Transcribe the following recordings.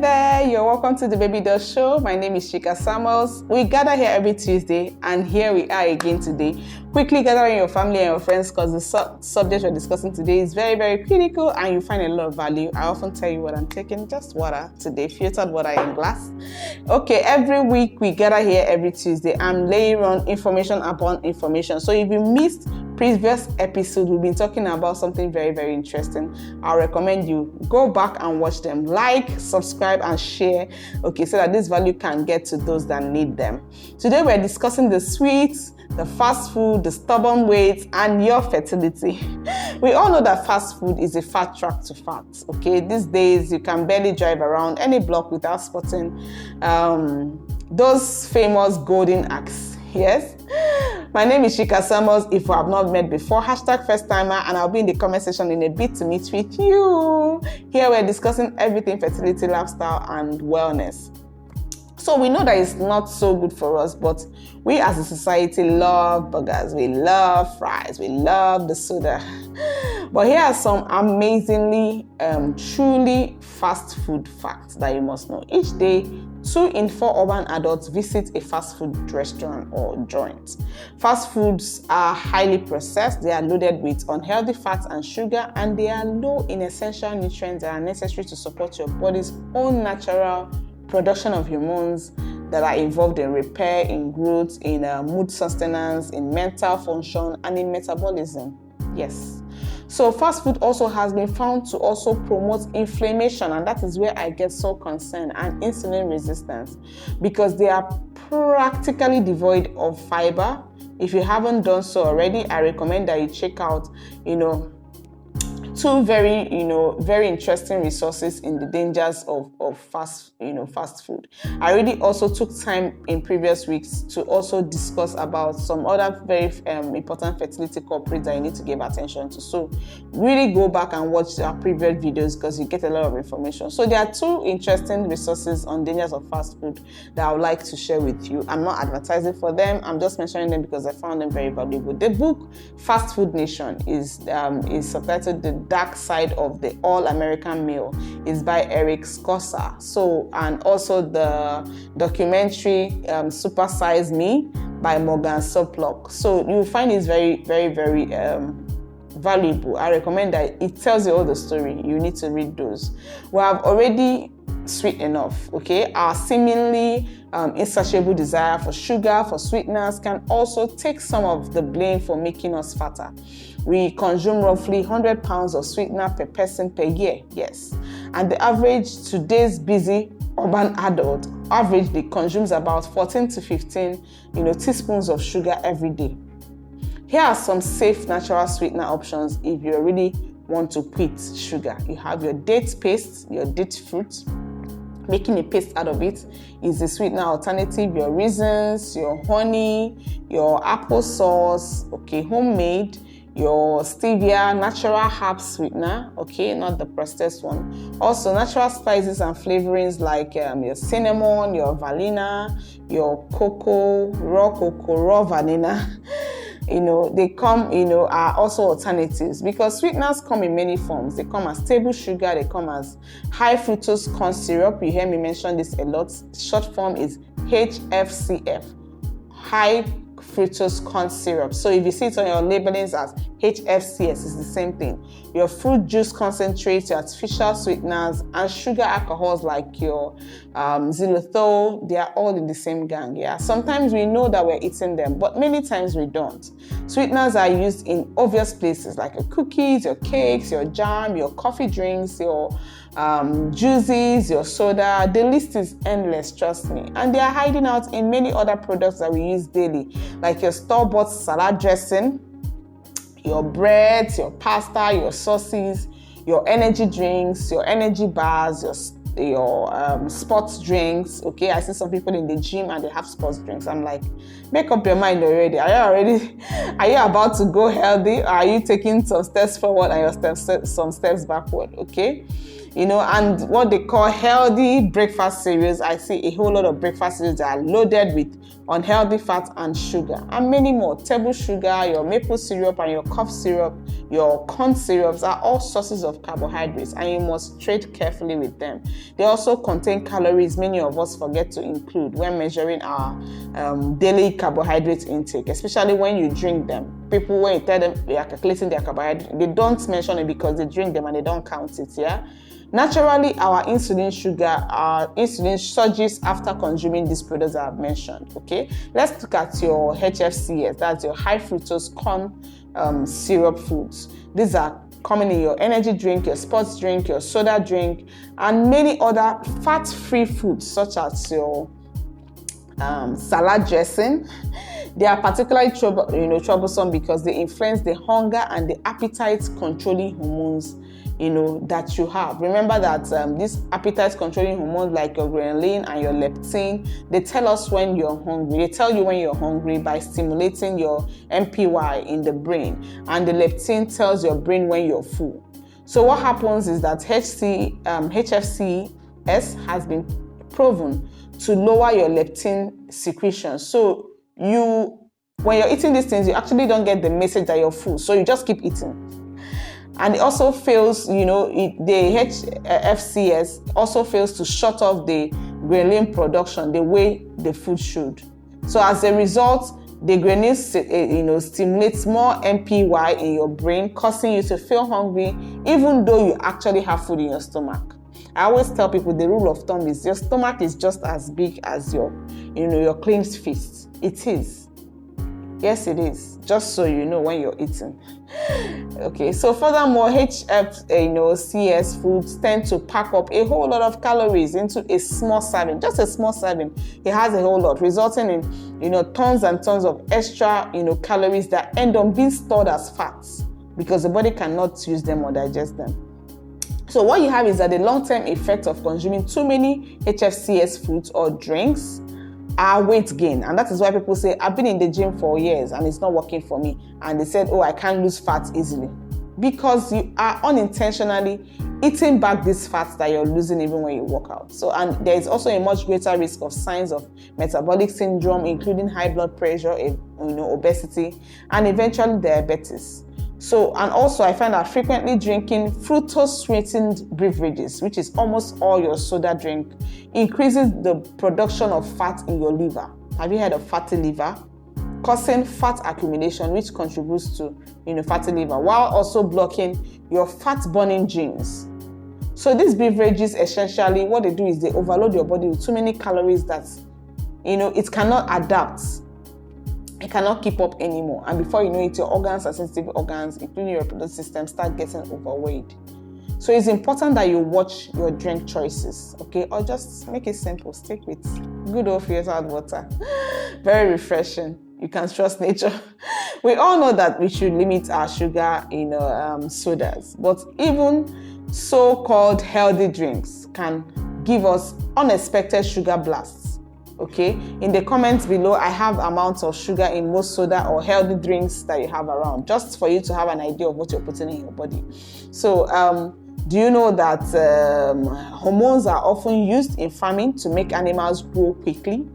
there, you're welcome to the Baby Doll Show. My name is Chika Samuels. We gather here every Tuesday, and here we are again today. Quickly gathering your family and your friends because the subject we're discussing today is very, very critical and you find a lot of value. I often tell you what I'm taking, just water today, filtered water in glass. Okay, every week we gather here every Tuesday. I'm laying on information upon information. So if you missed previous episode, we've been talking about something very, very interesting. I recommend you go back and watch them. Like, subscribe, and share, okay, so that this value can get to those that need them. Today we're discussing the sweets, the fast food, the stubborn weight, and your fertility. We all know that fast food is a fat track to fat, okay? These days, you can barely drive around any block without spotting those famous golden acts, yes? My name is Chika Samuels. If you have not met before, hashtag first timer, and I'll be in the comment section in a bit to meet with you. Here we're discussing everything fertility, lifestyle, and wellness. So we know that it's not so good for us, but we as a society love burgers, we love fries, we love the soda. But here are some amazingly, truly fast food facts that you must know. Each day, 2 in 4 urban adults visit a fast food restaurant or joint. Fast foods are highly processed, they are loaded with unhealthy fats and sugar, and they are low in essential nutrients that are necessary to support your body's own natural production of hormones that are involved in repair, in growth, in mood sustenance, in mental function, and in metabolism. Yes. So fast food also has been found to also promote inflammation, and that is where I get so concerned, and insulin resistance, because they are practically devoid of fiber. If you haven't done so already, I recommend that you check out, 2 very interesting resources in the dangers of fast food. I already also took time in previous weeks to also discuss about some other very important fertility culprits that you need to give attention to. So really go back and watch our previous videos because you get a lot of information. So there are 2 interesting resources on dangers of fast food that I would like to share with you. I'm not advertising for them. I'm just mentioning them because I found them very valuable. The book Fast Food Nation is subtitled The Dark Side of the All-American Meal. Is by Eric Scosser. So, and also the documentary Super Size Me by Morgan Suplock. So you'll find it's very, very, very valuable. I recommend that. It tells you all the story. You need to read those. We have already sweet enough, okay? Our seemingly insatiable desire for sugar, for sweeteners, can also take some of the blame for making us fatter. We consume roughly 100 pounds of sweetener per person per year, yes. And the average today's busy urban adult averagely consumes about 14 to 15, teaspoons of sugar every day. Here are some safe natural sweetener options if you really want to quit sugar. You have your date paste, your date fruit. Making a paste out of it is a sweetener alternative. Your raisins, your honey, your applesauce, okay, homemade, your stevia, natural herb sweetener, okay, not the processed one. Also, natural spices and flavorings like your cinnamon, your vanilla, your raw vanilla. They come, are also alternatives because sweeteners come in many forms. They come as table sugar, they come as high fructose corn syrup. You hear me mention this a lot. Short form is HFCS, high fructose corn syrup. So if you see it on your labelings as HFCS, it's the same thing. Your fruit juice concentrates, your artificial sweeteners, and sugar alcohols like your xylitol, they are all in the same gang, yeah? Sometimes we know that we're eating them, but many times we don't. Sweeteners are used in obvious places like your cookies, your cakes, your jam, your coffee drinks, your juices, your soda. The list is endless, trust me. And they are hiding out in many other products that we use daily, like your store-bought salad dressing, your breads, your pasta, your sauces, your energy drinks, your energy bars, your sports drinks. Okay, I see some people in the gym and they have sports drinks. I'm like, make up your mind already. Are you about to go healthy? Or are you taking some steps forward and some steps backward? Okay. And what they call healthy breakfast cereals. I see a whole lot of breakfast cereals that are loaded with unhealthy fat and sugar, and many more. Table sugar, your maple syrup and your cough syrup, your corn syrups are all sources of carbohydrates, and you must tread carefully with them. They also contain calories many of us forget to include when measuring our daily carbohydrate intake, especially when you drink them. People, when you tell them they are calculating their carbohydrate, they don't mention it because they drink them and they don't count it. Naturally, our insulin surges after consuming these products I have mentioned. Okay, let's look at your HFCS, that's your high fructose corn syrup foods. These are common in your energy drink, your sports drink, your soda drink, and many other fat-free foods such as your salad dressing. They are particularly troublesome because they influence the hunger and the appetite controlling hormones that you have. Remember that these appetite controlling hormones like your ghrelin and your leptin, they tell us when you're hungry. They tell you when you're hungry by stimulating your MPY in the brain, and the leptin tells your brain when you're full. So what happens is that HFCS has been proven to lower your leptin secretion. So when you're eating these things, you actually don't get the message that you're full, so you just keep eating. And it also fails, the HFCS also fails to shut off the ghrelin production the way the food should. So as a result, the ghrelin stimulates more MPY in your brain, causing you to feel hungry even though you actually have food in your stomach. I always tell people the rule of thumb is your stomach is just as big as your clenched fist. It is. Yes, it is. Just so you know when you're eating. Okay, so furthermore, HFCS foods tend to pack up a whole lot of calories into a small serving. Just a small serving, it has a whole lot, resulting in tons and tons of extra calories that end up being stored as fats because the body cannot use them or digest them. So what you have is that the long-term effect of consuming too many HFCS foods or drinks are weight gain. And that is why people say, I've been in the gym for years and it's not working for me. And they said, I can't lose fat easily. Because you are unintentionally eating back these fats that you're losing even when you work out. So, and there is also a much greater risk of signs of metabolic syndrome, including high blood pressure, obesity, and eventually diabetes. So, and also I find that frequently drinking fructose sweetened beverages, which is almost all your soda drink, increases the production of fat in your liver. Have you heard of fatty liver? Causing fat accumulation, which contributes to fatty liver, while also blocking your fat burning genes. So these beverages, essentially, what they do is they overload your body with too many calories that it cannot adapt. It cannot keep up anymore. And before you know it, your organs and sensitive organs, including your reproductive system, start getting overweight. So it's important that you watch your drink choices, okay? Or just make it simple. Stick with good old filtered water. Very refreshing. You can trust nature. We all know that we should limit our sugar in sodas. But even so-called healthy drinks can give us unexpected sugar blasts. Okay, in the comments below, I have amounts of sugar in most soda or healthy drinks that you have around, just for you to have an idea of what you're putting in your body. So, do you know that hormones are often used in farming to make animals grow quickly?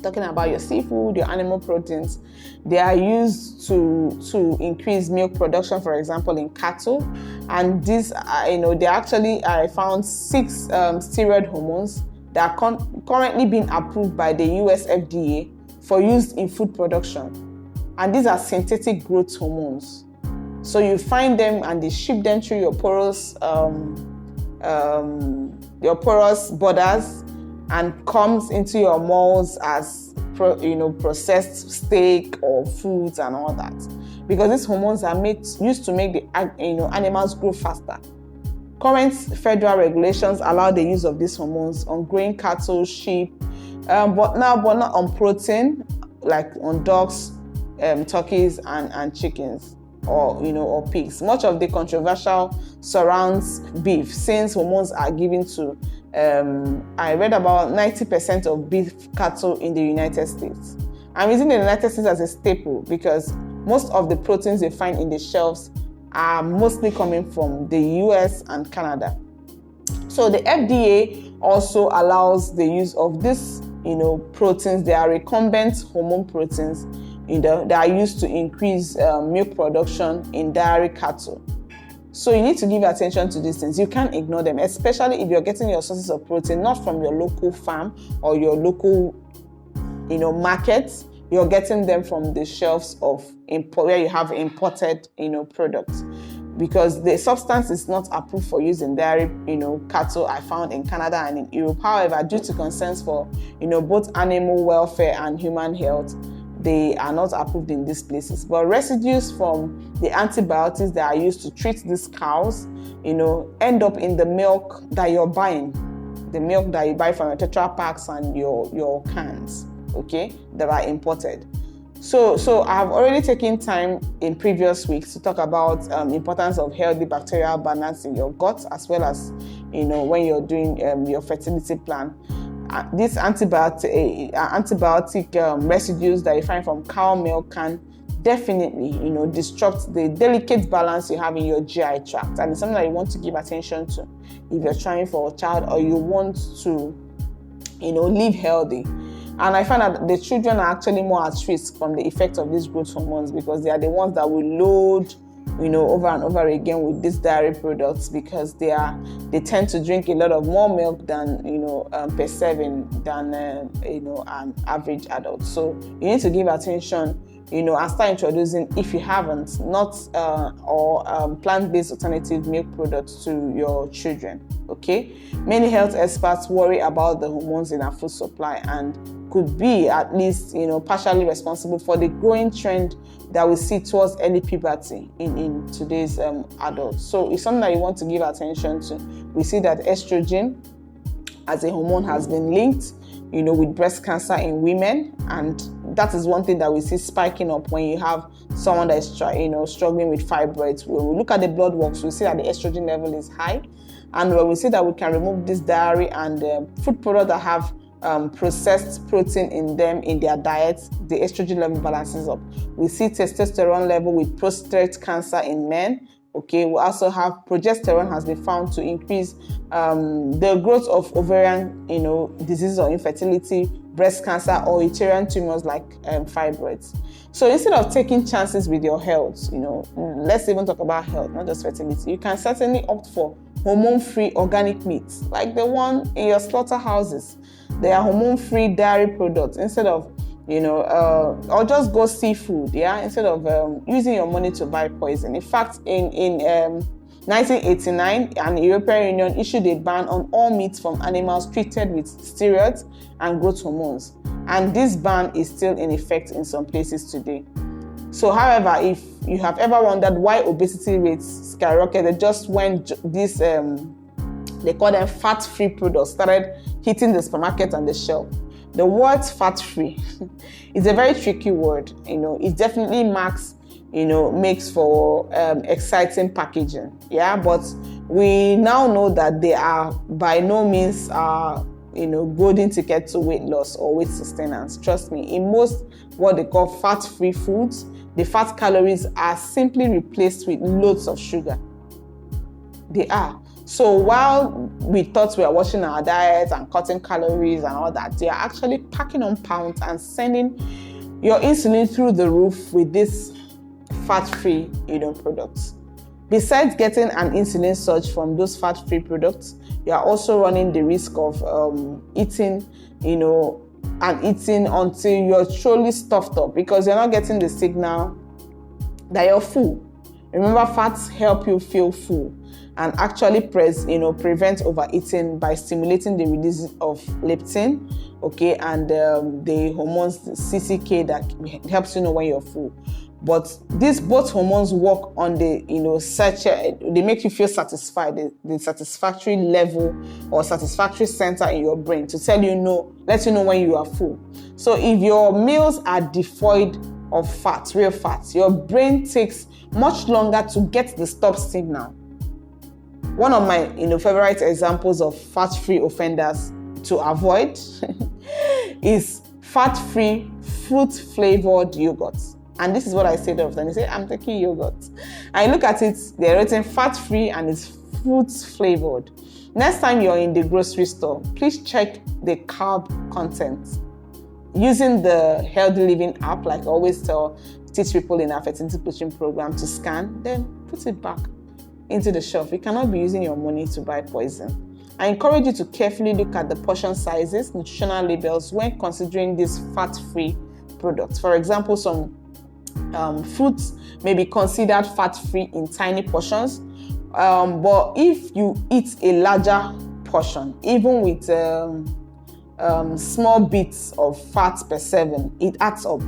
Talking about your seafood, your animal proteins, they are used to increase milk production, for example, in cattle. And these, they actually, I found 6 steroid hormones that are currently being approved by the US FDA for use in food production. And these are synthetic growth hormones. So you find them and they ship them through your porous borders and comes into your mouths as processed steak or foods and all that. Because these hormones are used to make the animals grow faster. Current federal regulations allow the use of these hormones on grain, cattle, sheep, but not on protein, like on dogs, turkeys, and chickens, or pigs. Much of the controversial surrounds beef, since hormones are given to, I read about 90% of beef cattle in the United States. I'm using the United States as a staple because most of the proteins you find in the shelves are mostly coming from the US and Canada. So the FDA also allows the use of these, proteins. They are recombinant hormone proteins, that are used to increase milk production in dairy cattle. So you need to give attention to these things. You can't ignore them, especially if you're getting your sources of protein not from your local farm or your local, markets. You're getting them from the shelves of where you have imported, products, because the substance is not approved for use in dairy, cattle I found in Canada and in Europe. However, due to concerns for, both animal welfare and human health, they are not approved in these places. But residues from the antibiotics that are used to treat these cows, end up in the milk that you're buying, the milk that you buy from your Tetra Packs and your cans, okay, that are imported. So I've already taken time in previous weeks to talk about importance of healthy bacterial balance in your gut, as well as, when you're doing your fertility plan. These antibiotic residues that you find from cow milk can definitely, disrupt the delicate balance you have in your GI tract, and it's something that you want to give attention to if you're trying for a child or you want to, live healthy. And I find that the children are actually more at risk from the effect of these growth hormones, because they are the ones that will load, over and over again with these dairy products, because they tend to drink a lot of more milk than, per serving than, an average adult. So you need to give attention, and start introducing, if you haven't, plant-based alternative milk products to your children, okay? Many health experts worry about the hormones in our food supply and could be at least, partially responsible for the growing trend that we see towards early puberty in today's adults. So it's something that you want to give attention to. We see that estrogen as a hormone has been linked, with breast cancer in women, and that is one thing that we see spiking up when you have someone that is struggling with fibroids. When we look at the blood works, we see that the estrogen level is high, and when we see that we can remove this dairy and food products that have processed protein in them in their diets, the estrogen level balances up. We see testosterone level with prostate cancer in men. Okay, we also have progesterone has been found to increase the growth of ovarian, diseases or infertility, breast cancer, or uterine tumors like fibroids. So instead of taking chances with your health, let's even talk about health, not just fertility. You can certainly opt for hormone-free organic meats, like the one in your slaughterhouses. They are hormone-free dairy products instead of, or just go seafood, instead of using your money to buy poison. In fact, in 1989, the European Union issued a ban on all meats from animals treated with steroids and growth hormones. And this ban is still in effect in some places today. So, however, if you have ever wondered why obesity rates skyrocketed just when these, they call them fat-free products, started hitting the supermarket and the shelf. The word fat-free is a very tricky word. It definitely makes for exciting packaging. But we now know that they are by no means golden ticket to weight loss or weight sustenance. Trust me, in most what they call fat-free foods, the fat calories are simply replaced with loads of sugar. They are. So while we thought we were watching our diet and cutting calories and all that, they are actually packing on pounds and sending your insulin through the roof with these fat-free, products. Besides getting an insulin surge from those fat-free products, you are also running the risk of eating, and eating until you're truly stuffed up, because you're not getting the signal that you're full. Remember, fats help you feel full and actually prevent overeating by stimulating the release of leptin, okay, and the hormones CCK that helps you know when you're full. But these both hormones work on the, they make you feel satisfied, the satisfactory level or satisfactory center in your brain to let you know when you are full. So if your meals are devoid of fat, real fat, your brain takes much longer to get the stop signal. One of my favorite examples of fat-free offenders to avoid is fat-free fruit-flavored yogurts. And this is what I say to them. They say, I'm taking yogurt. I look at it, they're written fat-free and it's fruit-flavored. Next time you're in the grocery store, please check the carb content. Using the Healthy Living app, like I always teach people in our fertility coaching program to scan, then put it back into the shelf. You cannot be using your money to buy poison. I encourage you to carefully look at the portion sizes, nutritional labels when considering these fat-free products. For example, some fruits may be considered fat-free in tiny portions, but if you eat a larger portion, even with small bits of fat per serving, it adds up.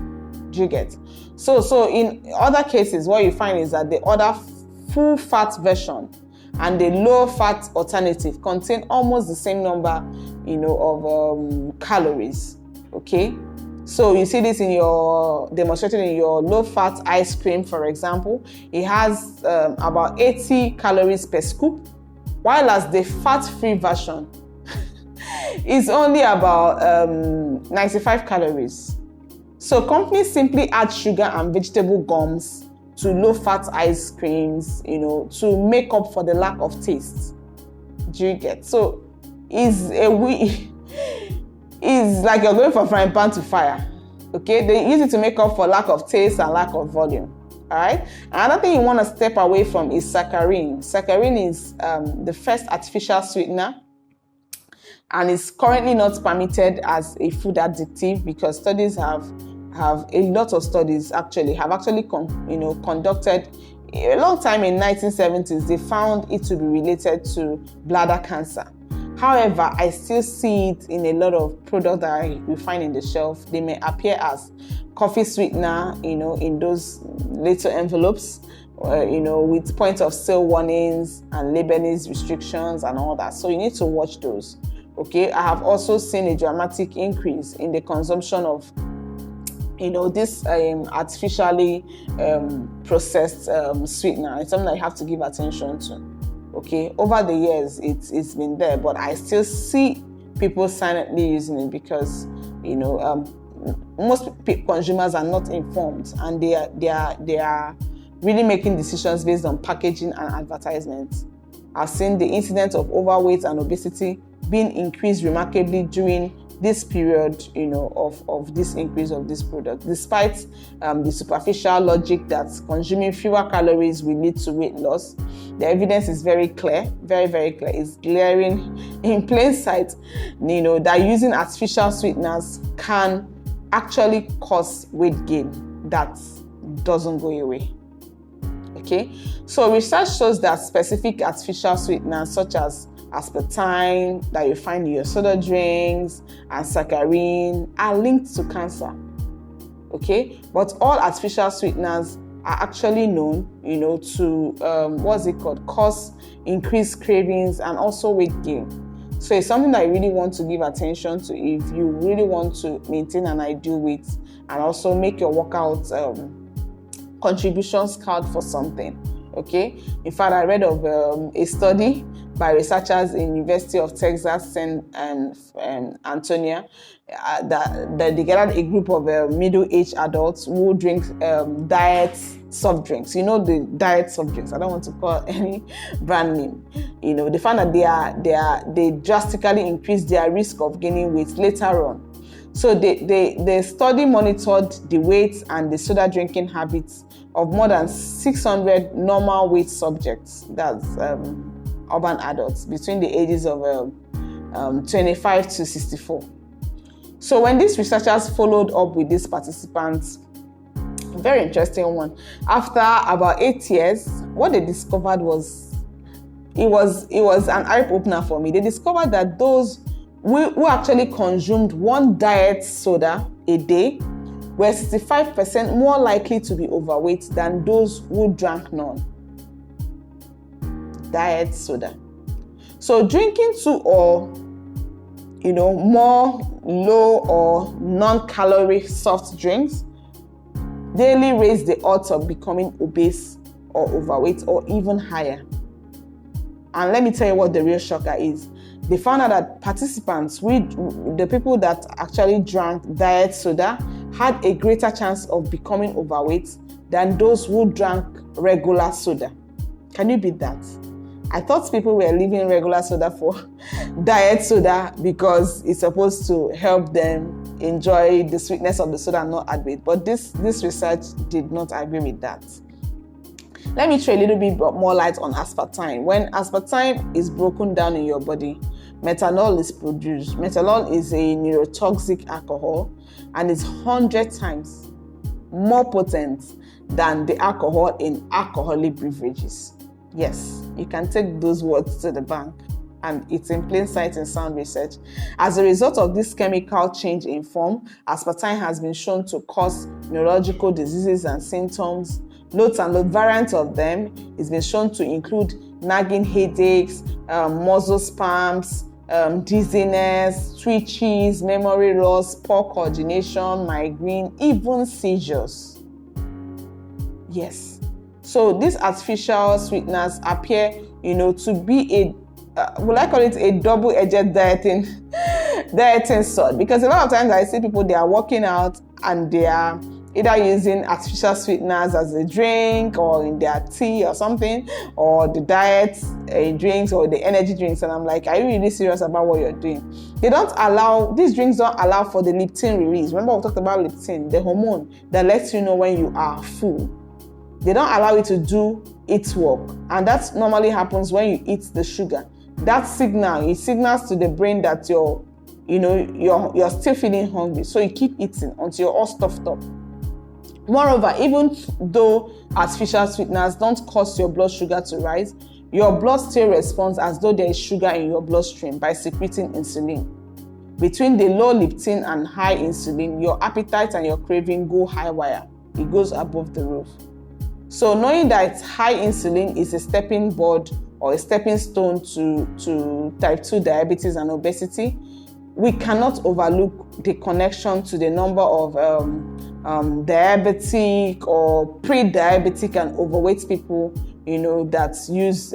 Do you get? So in other cases, what you find is that the other full fat version and the low fat alternative contain almost the same number, of calories. Okay. So you see this demonstrated in your low-fat ice cream, for example. It has about 80 calories per scoop, while as the fat-free version is only about 95 calories. So companies simply add sugar and vegetable gums to low-fat ice creams, to make up for the lack of taste. Do you get? So it's like you're going from frying pan to fire. Okay, they use it to make up for lack of taste and lack of volume. All right. Another thing you want to step away from is saccharin. Saccharin is the first artificial sweetener, and is currently not permitted as a food additive because studies have a lot of studies actually conducted a long time in 1970s. They found it to be related to bladder cancer. However, I still see it in a lot of products that we find in the shelf. They may appear as coffee sweetener, in those little envelopes, with point of sale warnings and labeling restrictions and all that. So you need to watch those. Okay, I have also seen a dramatic increase in the consumption of, this artificially processed sweetener. It's something that you have to give attention to. Okay, over the years, it's been there, but I still see people silently using it because, most consumers are not informed, and they are really making decisions based on packaging and advertisements. I've seen the incidence of overweight and obesity being increased remarkably during this period, of this increase of this product, despite the superficial logic that consuming fewer calories will lead to weight loss. The evidence is very clear, very, very clear. It's glaring in plain sight, that using artificial sweeteners can actually cause weight gain that doesn't go away. Okay, so research shows that specific artificial sweeteners such as aspartame that you find in your soda drinks and saccharin are linked to cancer. Okay, but all artificial sweeteners are actually known, to cause increased cravings and also weight gain. So it's something that you really want to give attention to if you really want to maintain an ideal weight and also make your workout contributions count for something. Okay, in fact, I read of a study by researchers in University of Texas San Antonio that they gathered a group of middle-aged adults who drink diet soft drinks. The diet soft drinks. I don't want to call any brand name. They found that they drastically increased their risk of gaining weight later on. So the study monitored the weight and the soda drinking habits of more than 600 normal weight subjects, that's urban adults, between the ages of 25 to 64. So when these researchers followed up with these participants, very interesting one, after about 8 years, what they discovered was, it was an eye-opener for me. They discovered that those who actually consumed one diet soda a day were 65% more likely to be overweight than those who drank none. Diet soda. So drinking 2 or more low or non-calorie soft drinks daily raise the odds of becoming obese or overweight or even higher. And let me tell you what the real shocker is. They found out that participants, the people that actually drank diet soda, had a greater chance of becoming overweight than those who drank regular soda. Can you beat that? I thought people were leaving regular soda for diet soda because it's supposed to help them enjoy the sweetness of the soda and not add weight. But this research did not agree with that. Let me throw a little bit more light on aspartame. When aspartame is broken down in your body, methanol is produced. Methanol is a neurotoxic alcohol and is 100 times more potent than the alcohol in alcoholic beverages. Yes, you can take those words to the bank, and it's in plain sight in sound research. As a result of this chemical change in form, aspartame has been shown to cause neurological diseases and symptoms. Loads and load variants of them is been shown to include nagging headaches, muscle spasms, dizziness, twitches, memory loss, poor coordination, migraine, even seizures. Yes. So these artificial sweeteners appear, to be a, will I call it a double-edged dieting sword? Because a lot of times I see people, they are working out and they are either using artificial sweeteners as a drink or in their tea or something, or the diet drinks or the energy drinks. And I'm like, are you really serious about what you're doing? These drinks don't allow for the leptin release. Remember we talked about leptin, the hormone that lets you know when you are full. They don't allow it to do its work. And that normally happens when you eat the sugar. That it signals to the brain that you're still feeling hungry. So you keep eating until you're all stuffed up. Moreover, even though artificial sweeteners don't cause your blood sugar to rise, your blood still responds as though there is sugar in your bloodstream by secreting insulin. Between the low leptin and high insulin, your appetite and your craving go high wire. It goes above the roof. So knowing that high insulin is a stepping board or a stepping stone to type 2 diabetes and obesity, we cannot overlook the connection to the number of diabetic or pre-diabetic and overweight people, that use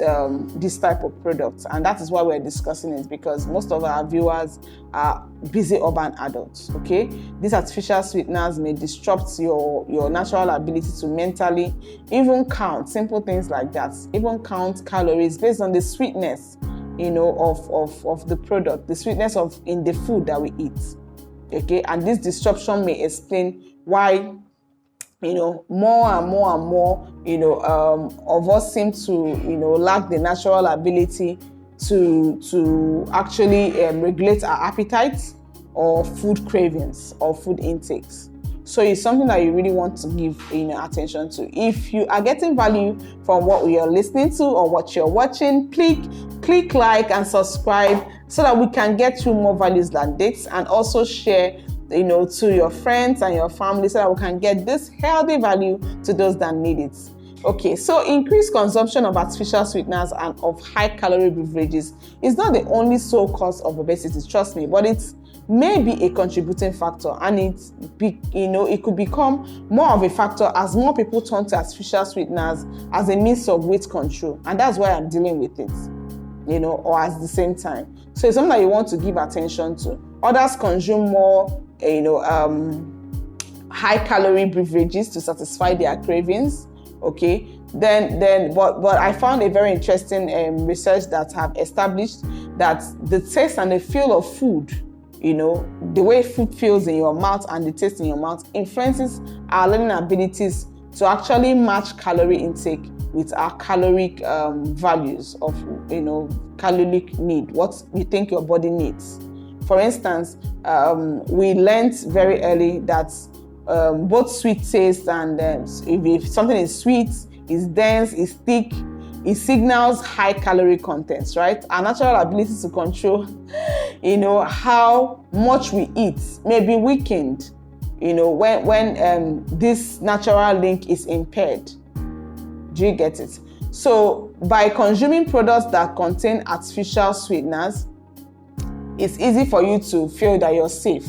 this type of products. And that is why we're discussing it, because most of our viewers are busy urban adults, okay? These artificial sweeteners may disrupt your natural ability to mentally even count, simple things like that, even count calories based on the sweetness, of the product, the sweetness in the food that we eat, okay? And this disruption may explain why more and more, of us seem to, lack the natural ability to actually regulate our appetites or food cravings or food intakes. So it's something that you really want to give attention to. If you are getting value from what we are listening to or what you're watching, click like and subscribe so that we can get you more values than this, and also share to your friends and your family so that we can get this healthy value to those that need it. Okay, so increased consumption of artificial sweeteners and of high-calorie beverages is not the only sole cause of obesity, trust me, but it may be a contributing factor, and it could become more of a factor as more people turn to artificial sweeteners as a means of weight control, and that's why I'm dealing with it, or at the same time. So it's something that you want to give attention to. Others consume more high-calorie beverages to satisfy their cravings. Okay, but I found a very interesting research that have established that the taste and the feel of food, the way food feels in your mouth and the taste in your mouth influences our learning abilities to actually match calorie intake with our caloric values of, caloric need, what you think your body needs. For instance, we learned very early that both sweet taste and if something is sweet, is dense, is thick, it signals high calorie contents, right? Our natural ability to control, how much we eat may be weakened, when this natural link is impaired. Do you get it? So by consuming products that contain artificial sweeteners, it's easy for you to feel that you're safe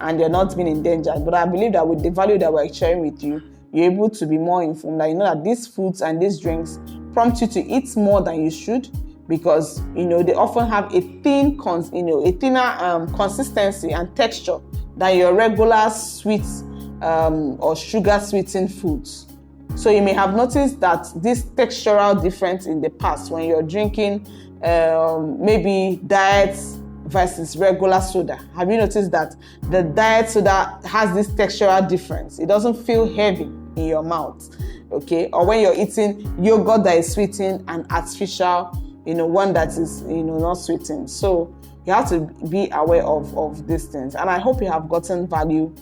and you're not being endangered. But I believe that with the value that we're sharing with you, you're able to be more informed. That you know that these foods and these drinks prompt you to eat more than you should, because they often have a thinner consistency and texture than your regular sweet or sugar sweetened foods. So you may have noticed that this textural difference in the past when you're drinking maybe diet versus regular soda. Have you noticed that the diet soda has this textural difference? It doesn't feel heavy in your mouth, okay? Or when you're eating yogurt that is sweetened and artificial, one that is, not sweetened. So you have to be aware of these things. And I hope you have gotten value,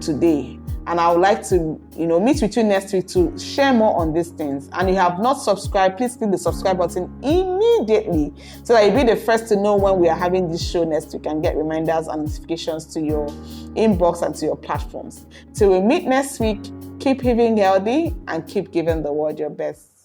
today. And I would like to, meet with you next week to share more on these things. And if you have not subscribed, please click the subscribe button immediately so that you'll be the first to know when we are having this show next week and get reminders and notifications to your inbox and to your platforms. Till we meet next week, keep living healthy and keep giving the world your best.